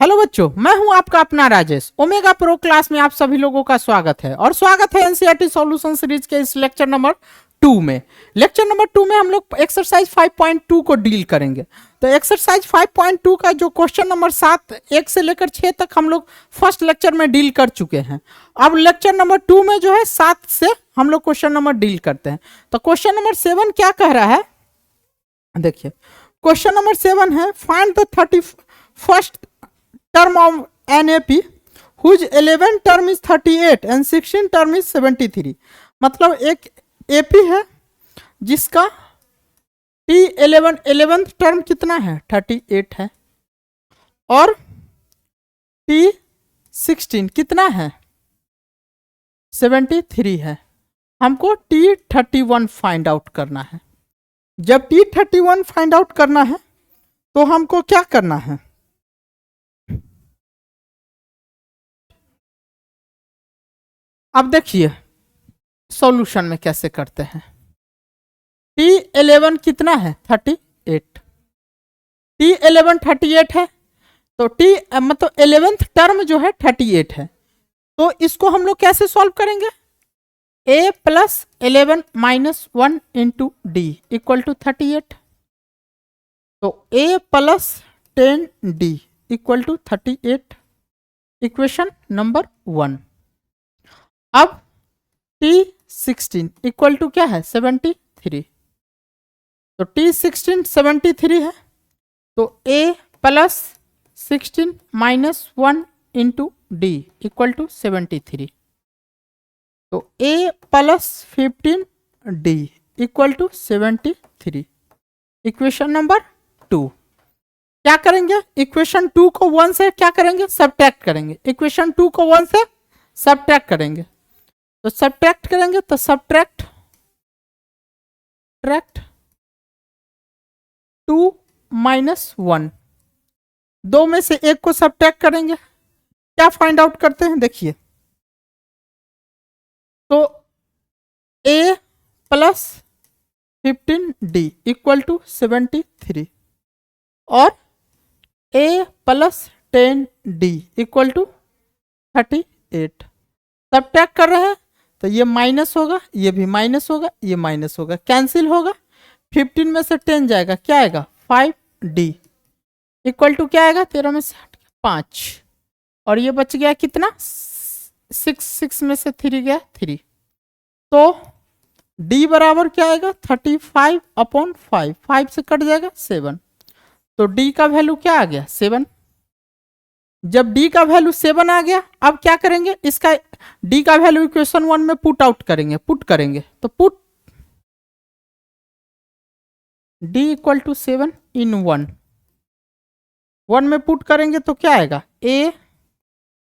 Hello बच्चों, मैं हूं आपका अपना राजेश। ओमेगा प्रो क्लास में आप सभी लोगों का स्वागत है और स्वागत है एनसीईआरटी सॉल्यूशन सीरीज के इस लेक्चर नंबर 2 में। लेक्चर नंबर 2 में हम लोग एक्सरसाइज 5.2 को डील करेंगे। तो एक्सरसाइज 5.2 का जो क्वेश्चन नंबर 7 1 से लेकर 6 तक हम लोग फर्स्ट लेक्चर में डील कर चुके हैं। अब लेक्चर नंबर 2 में जो है 7 से हम लोग क्वेश्चन नंबर डील करते हैं। तो क्वेश्चन नंबर 7 क्या कह रहा है, देखिए। क्वेश्चन नंबर 7 है, find the 31st term of an AP whose 11 term is 38 and 16 term is 73। मतलब एक AP है जिसका T11 टर्म कितना है 38 है और T16 कितना है 73 है। हमको T31 फाइंड आउट करना है। जब T31 फाइंड आउट करना है तो हमको क्या करना है, अब देखिए सॉल्यूशन में कैसे करते हैं। T11 कितना है 38, T11 38 है तो T मतलब 11th टर्म जो है 38 है। तो इसको हम लोग कैसे सॉल्व करेंगे, a plus 11 minus 1 into d equal to 38। तो a plus 10d equal to 38, equation number 1। अब T16 इक्वल टू क्या है 73। तो T16 73 है तो a plus 16 minus 1 into d equal to 73। तो a plus 15d equal to 73, equation number 2। क्या करेंगे, इक्वेशन 2 को 1 से क्या करेंगे सब्ट्रैक्ट करेंगे। इक्वेशन 2 को 1 से सब्ट्रैक्ट करेंगे तो सब्ट्रैक्ट करेंगे तो सब्ट्रैक्ट 2 माइनस 1, दो में से एक को सब्ट्रैक्ट करेंगे। क्या फाइंड आउट करते हैं, देखिए। तो a plus 15d equal to 73 और a plus 10d equal to 38 subtract कर रहे हैं तो ये माइनस होगा, ये भी माइनस होगा, ये माइनस होगा, कैंसिल होगा। 15 में से 10 जाएगा, क्या आएगा 5d इक्वल टू क्या आएगा 13 में से 5 और ये बच गया कितना 6 में से 3 गया 3। तो d बराबर क्या आएगा 35/5, 5 से कट जाएगा 7। तो d का वैल्यू क्या आ गया 7। जब d का वैल्यू 7 आ गया, अब क्या करेंगे, इसका d का वैल्यू इक्वेशन 1 में पुट आउट करेंगे, पुट करेंगे। तो पुट d इक्वल टू 7 इन 1 में पुट करेंगे तो क्या आएगा a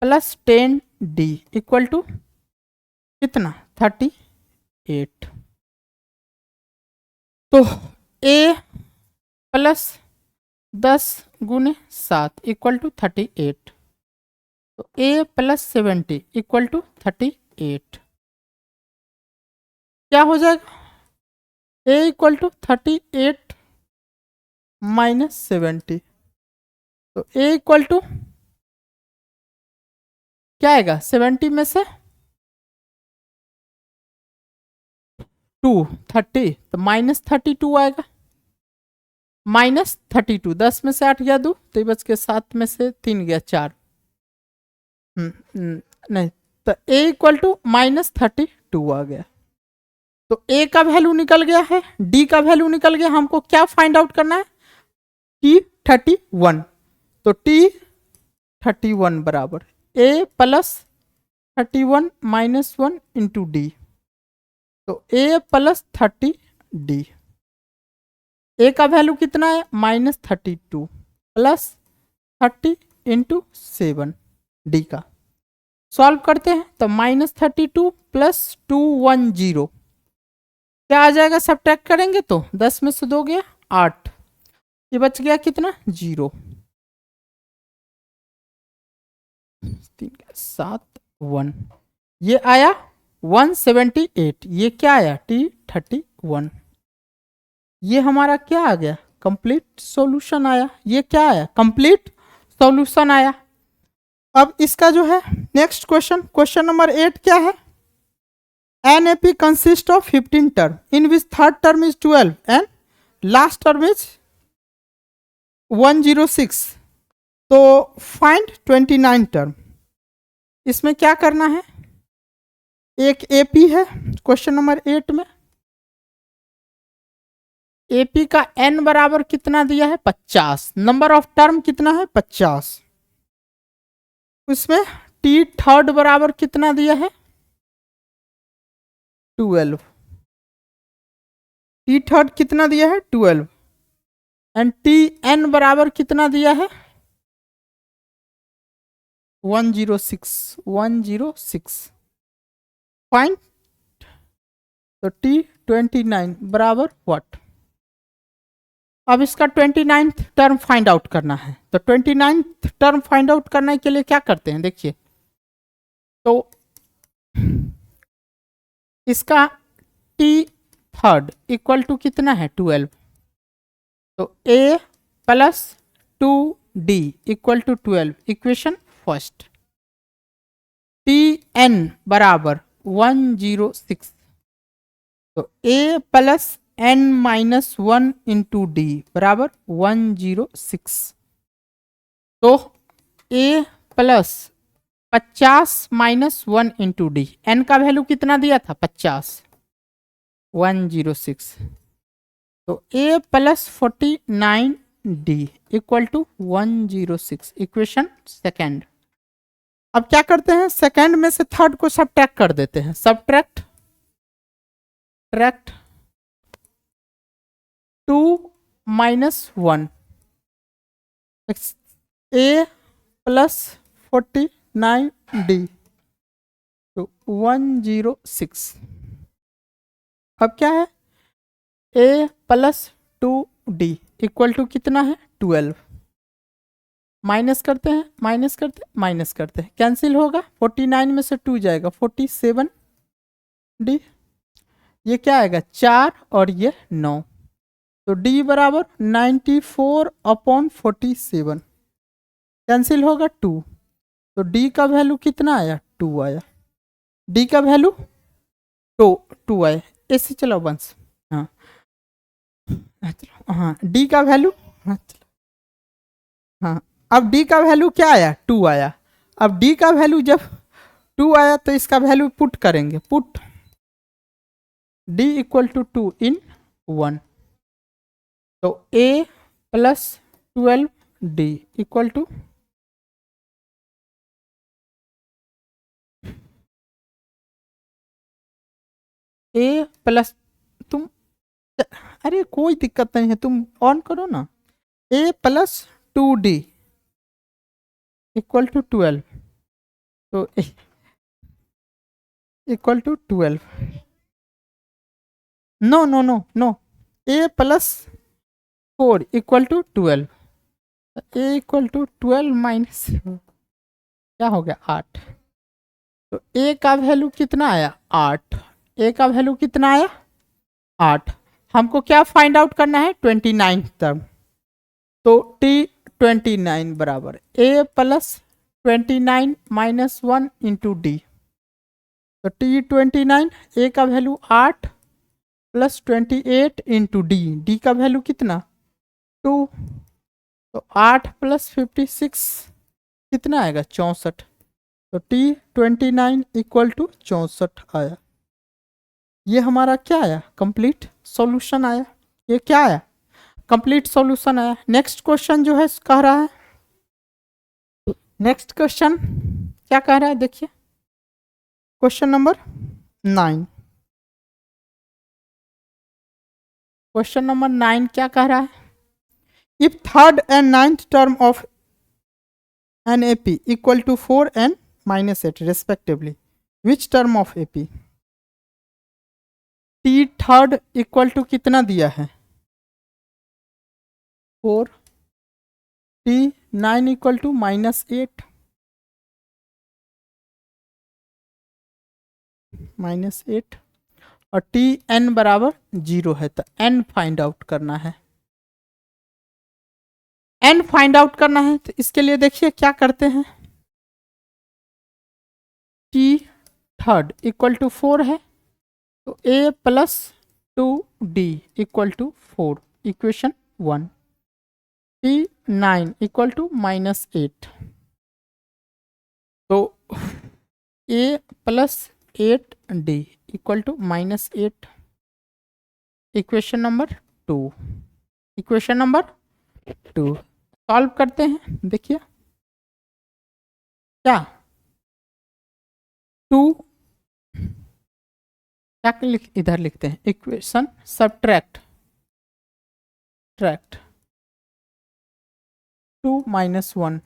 plus 10d equal to कितना 38। तो a प्लस 10 गुने 7 इक्वल टू 38। तो a प्लस 70 इक्वल टू 38। क्या हो जाएगा, a इक्वल टू 38 माइनस 70। तो a इक्वल टू क्या आएगा 70 में से 30 तो माइनस 32 आएगा, माइनस 32, 10 में से 8 गया 2 तो ये बच के 7 में से 3 गया 4। नहीं, तो a इक्वल टू माइनस 32 आ गया। तो a का वैल्यू निकल गया है, d का वैल्यू निकल गया। हमको क्या फाइंड आउट करना है T31। तो T31 बराबर a plus 31 minus 1 into D. तो a प्लस 30d, a का वैल्यू कितना है -32 प्लस 30 इंटू 7 d का सॉल्व करते हैं तो -32 प्लस 210 क्या आ जाएगा, सब्ट्रैक्ट करेंगे तो 10 में से 2 गया 8, ये बच गया कितना 0, 3 7 1, ये आया 178। ये क्या आया T31। ये हमारा क्या आ गया कंप्लीट सॉल्यूशन आया। ये क्या आया कंप्लीट सॉल्यूशन आया। अब इसका जो है नेक्स्ट क्वेश्चन नंबर 8 क्या है? An A P consist of 15 term in which third term is 12 and last term is 106। तो फाइंड 29 टर्म। इसमें क्या करना है? एक एपी है क्वेश्चन नंबर 8 में। एपी का एन बराबर कितना दिया है? 50। नंबर ऑफ टर्म कितना है? 50। उसमें टी थर्ड बराबर कितना दिया है? 12। टी थर्ड कितना दिया है? 12। एंड टी एन बराबर कितना दिया है? 106 फाइन। तो टी 29 बराबर व्हाट? अब इसका 29th टर्म फाइंड आउट करना है। तो 29th टर्म फाइंड आउट करने के लिए क्या करते हैं? देखिए, तो इसका टी थर्ड इक्वल टू कितना है? 12। तो a plus 2d equal to 12 equation first. T n बराबर 106। तो a plus n minus 1 into d बराबर 106। तो a plus 50 minus 1 into d, n का वैल्यू कितना दिया था? 50, 106। तो a plus 49 d equal to 106 equation second. अब क्या करते हैं? सेकेंड में से थर्ड को सब्ट्रैक्ट कर देते हैं। सब्ट्रैक्ट 2 माइनस 1, ए प्लस 49 डी तो 106। अब क्या है? ए प्लस 2d इक्वल टू कितना है? 12। माइनस करते हैं, माइनस करते हैं, कैंसिल होगा। 49 में से 2 जाएगा, 47d। ये क्या आएगा? 4 और ये 9। तो d बराबर 94/47। कैंसिल होगा 2। तो d का वैल्यू कितना आया? 2 आया। d का वैल्यू 2 आया। ऐसे चलो वंश, हाँ हाँ, d का वैल्यू, हाँ अब d का वैल्यू क्या आया? 2 आया। अब d का वैल्यू जब 2 आया तो इसका वैल्यू पुट करेंगे। Put d equal to 2 in 1। तो a plus 12d equal to a plus, तुम, अरे कोई दिक्कत नहीं है, तुम ऑन करो ना। a plus 2d equal to 12। तो equal to 12। No no no no, a plus 4 equal to 12। a equal to 12 minus क्या हो गया? 8। तो a का वैल्यू कितना आया? 8। a का वैल्यू कितना आया? 8। हमको क्या फाइंड आउट करना है? 29 टर्म। तो t 29 बराबर a plus 29 minus 1 into D. तो t 29, a का value 8 plus 28 into d, d का वैल्यू कितना? 2। तो 8 प्लस 56 कितना आएगा? 64। तो t 29 इक्वल टू 64 आया। ये हमारा क्या आया? कंप्लीट सॉल्यूशन आया। ये क्या आया? कंप्लीट सॉल्यूशन आया। नेक्स्ट क्वेश्चन जो है कह रहा है, नेक्स्ट क्वेश्चन क्या कह रहा है? देखिए क्वेश्चन नंबर 9। क्वेश्चन नंबर 9 क्या कह रहा है? If third and ninth term of an A P equal to 4 and -8 respectively, which term of A P? T third equal to कितना दिया है? 4। टी 9 इक्वल टू -8, -8 और टी एन बराबर 0 है। तो एन फाइंड आउट करना है। n फाइंड आउट करना है, तो इसके लिए देखिए क्या करते हैं, t थर्ड इक्वल टू 4 है, तो a plus 2d equal to 4, equation 1। t9 equal to -8, तो a plus 8d equal to -8, equation number 2। Equation number 2 solve करते हैं, देखिए क्या 2 क्या इधर लिखते हैं, equation subtract 2 - 1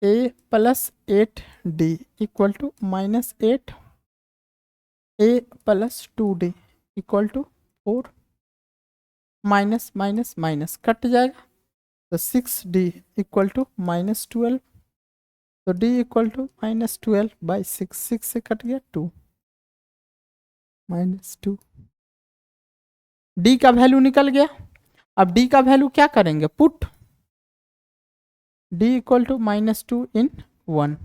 a plus 8d equal to -8 a plus 2d equal to 4, minus minus minus cut जाएगा, तो 6d इक्वल टू -12, तो d इक्वल टू -12/6, 6 से कट गया 2 -2, d का वैल्यू निकल गया। अब d का वैल्यू क्या करेंगे, put d equal to -2 in 1,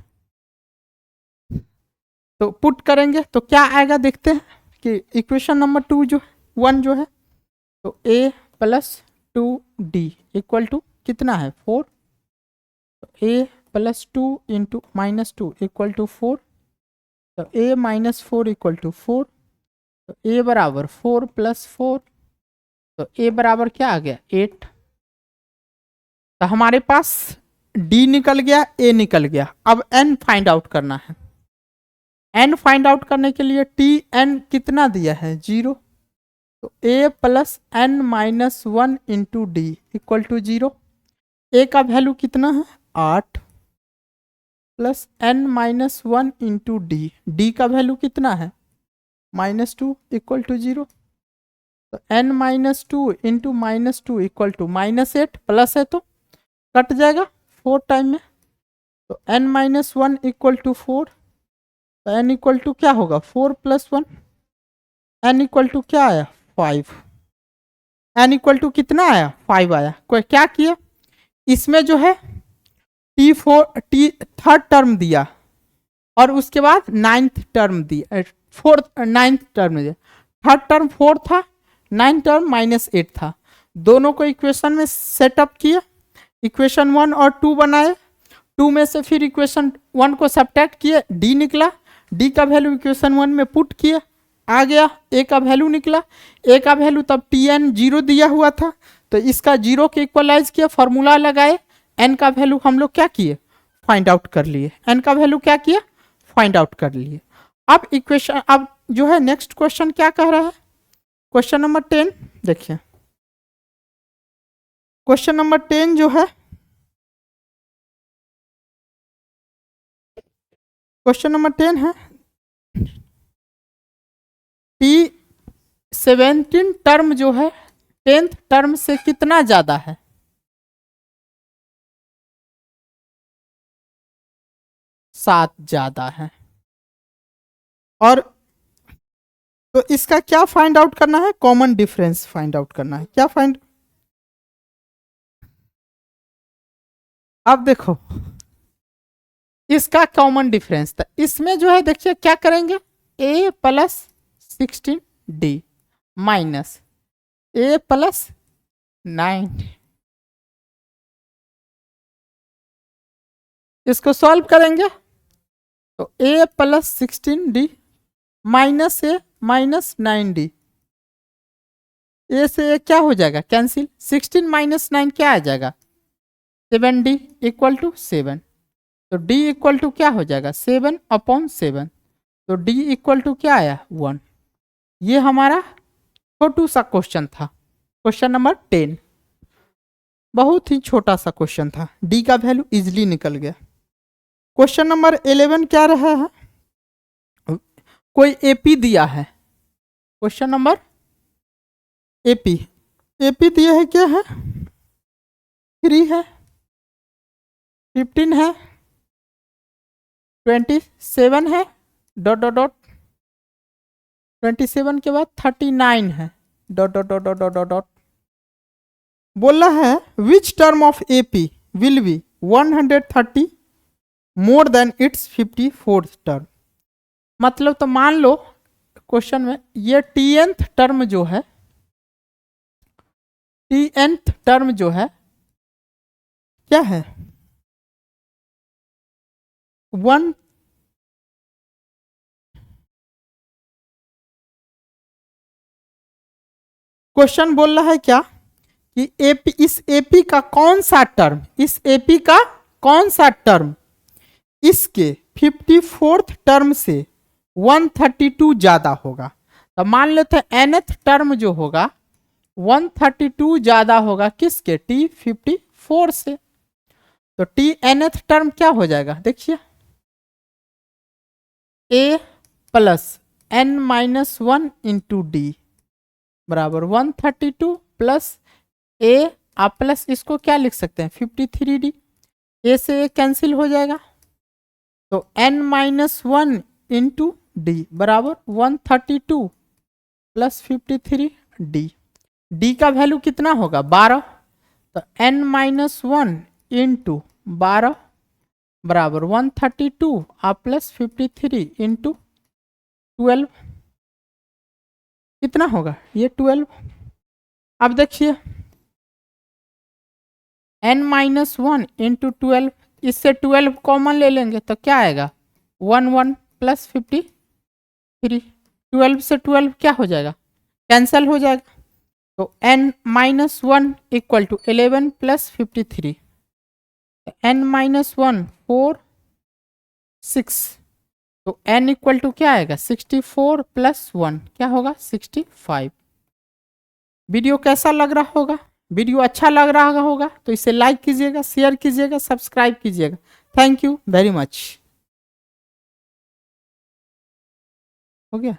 तो पुट करेंगे तो क्या आएगा, देखते हैं कि इक्वेशन नंबर 2 जो 1 जो है, तो a plus 2d equal to कितना है 4, तो a plus 2 into -2 equal to 4, तो a -4 इक्वल टू 4, तो a बराबर 4 + 4, तो a बराबर क्या आ गया 8। तो हमारे पास d निकल गया, a निकल गया। अब n फाइंड आउट करना है। n फाइंड आउट करने के लिए tn कितना दिया है 0, तो a plus n minus 1 into d equal to 0। a का वैल्यू कितना है 8 plus n minus 1 into d, d का वैल्यू कितना है -2 इक्वल टू 0, तो n minus 2 into -2 equal to -8, plus है तो कट जाएगा 4 टाइम में, तो n माइनस 1 इक्वल टू 4, तो n इक्वल टू क्या होगा 4 + 1, n इक्वल टू क्या आया 5, n इक्वल टू कितना आया 5 आया। कोई क्या किया, इसमें जो है t थर्ड टर्म दिया और उसके बाद 9th टर्म दिया, 9th टर्म दिया, थर्ड टर्म 4 था, 9th टर्म -8 था, दोनों को इक्वेशन में सेटअप किया, इक्वेशन 1 और 2 बनाए, 2 में से फिर इक्वेशन 1 को सब्ट्रैक्ट किए, d निकला, d का वैल्यू इक्वेशन 1 में पुट किया, आ गया, a का वैल्यू निकला, a का वैल्यू तब tn 0 दिया हुआ था, तो इसका 0 के इक्वलाइज किया, फॉर्मूला लगाए, n का वैल्यू हम लोग क्या किए फाइंड आउट कर लिए, n का वैल्यू क्या किया फाइंड आउट कर लिए। अब इक्वेशन, अब जो है नेक्स्ट क्वेश्चन क्या कह रहा है, क्वेश्चन नंबर 10 देखिए, क्वेश्चन नंबर 10 जो है, क्वेश्चन नंबर 10 है t17 टर्म जो है 10th टर्म से कितना ज्यादा है, 7 ज्यादा है, और तो इसका क्या फाइंड आउट करना है, कॉमन डिफरेंस फाइंड आउट करना है। क्या फाइंड, अब देखो इसका कॉमन डिफरेंस था, इसमें जो है देखिए क्या करेंगे, a plus 16d minus a plus 9, इसको सॉल्व करेंगे तो a plus 16d minus a minus 9d, a से a क्या हो जाएगा कैंसिल, 16 माइनस 9 क्या आ जाएगा 7d इक्वल टू 7, तो d इक्वल टू क्या हो जाएगा 7/7, तो d इक्वल टू क्या आया 1। ये हमारा छोटू सा क्वेश्चन था, क्वेश्चन नंबर 10, बहुत ही छोटा सा क्वेश्चन था, d का वैल्यू इजिली निकल गया। क्वेश्चन नंबर 11 क्या रहा है, कोई एपी दिया है, क्वेश्चन नंबर एपी, एपी दिया है क्या है 3 है, 15 है, 27 है, डॉट डॉट डॉट, 27 के बाद 39 है, dot dot dot dot dot dot, बोल रहा है विच term of AP will be 130 more than it's 54th term. मतलब तो मान लो क्वेश्चन में ये tnth टर्म जो है, tnth टर्म जो है क्या है, वन क्वेश्चन बोल रहा है क्या कि एपी, इस एपी का कौन सा टर्म, इस एपी का कौन सा टर्म इसके 54th टर्म से 132 ज्यादा होगा। तो मान लेते हैं nth टर्म जो होगा 132 ज्यादा होगा किसके, T54 से। तो Tnth टर्म क्या हो जाएगा, देखिए A plus n-1 into d बराबर 132 प्लस A, आप प्लस इसको क्या लिख सकते हैं 53D, A से A कैंसिल हो जाएगा। तो n-1 इंटू डी बराबर 132 प्लस 53D। D का वैल्यू कितना होगा 12, तो n-1 इंटू 12 बराबर 132 आप प्लस 53 इंटू 12 कितना होगा ये 12। अब देखिए n-1 इंटू 12, इससे 12 कॉमन ले लेंगे तो क्या आएगा 1 प्लस 53, 12 से 12 क्या हो जाएगा कैंसल हो जाएगा। तो n-1 equal to 11 plus 53, n-1 4 6, तो n इक्वल टू क्या आएगा 64 प्लस 1 क्या होगा 65। वीडियो कैसा लग रहा होगा, वीडियो अच्छा लग रहा होगा तो इसे लाइक कीजिएगा, शेयर कीजिएगा, सब्सक्राइब कीजिएगा। Thank you very much. हो गया।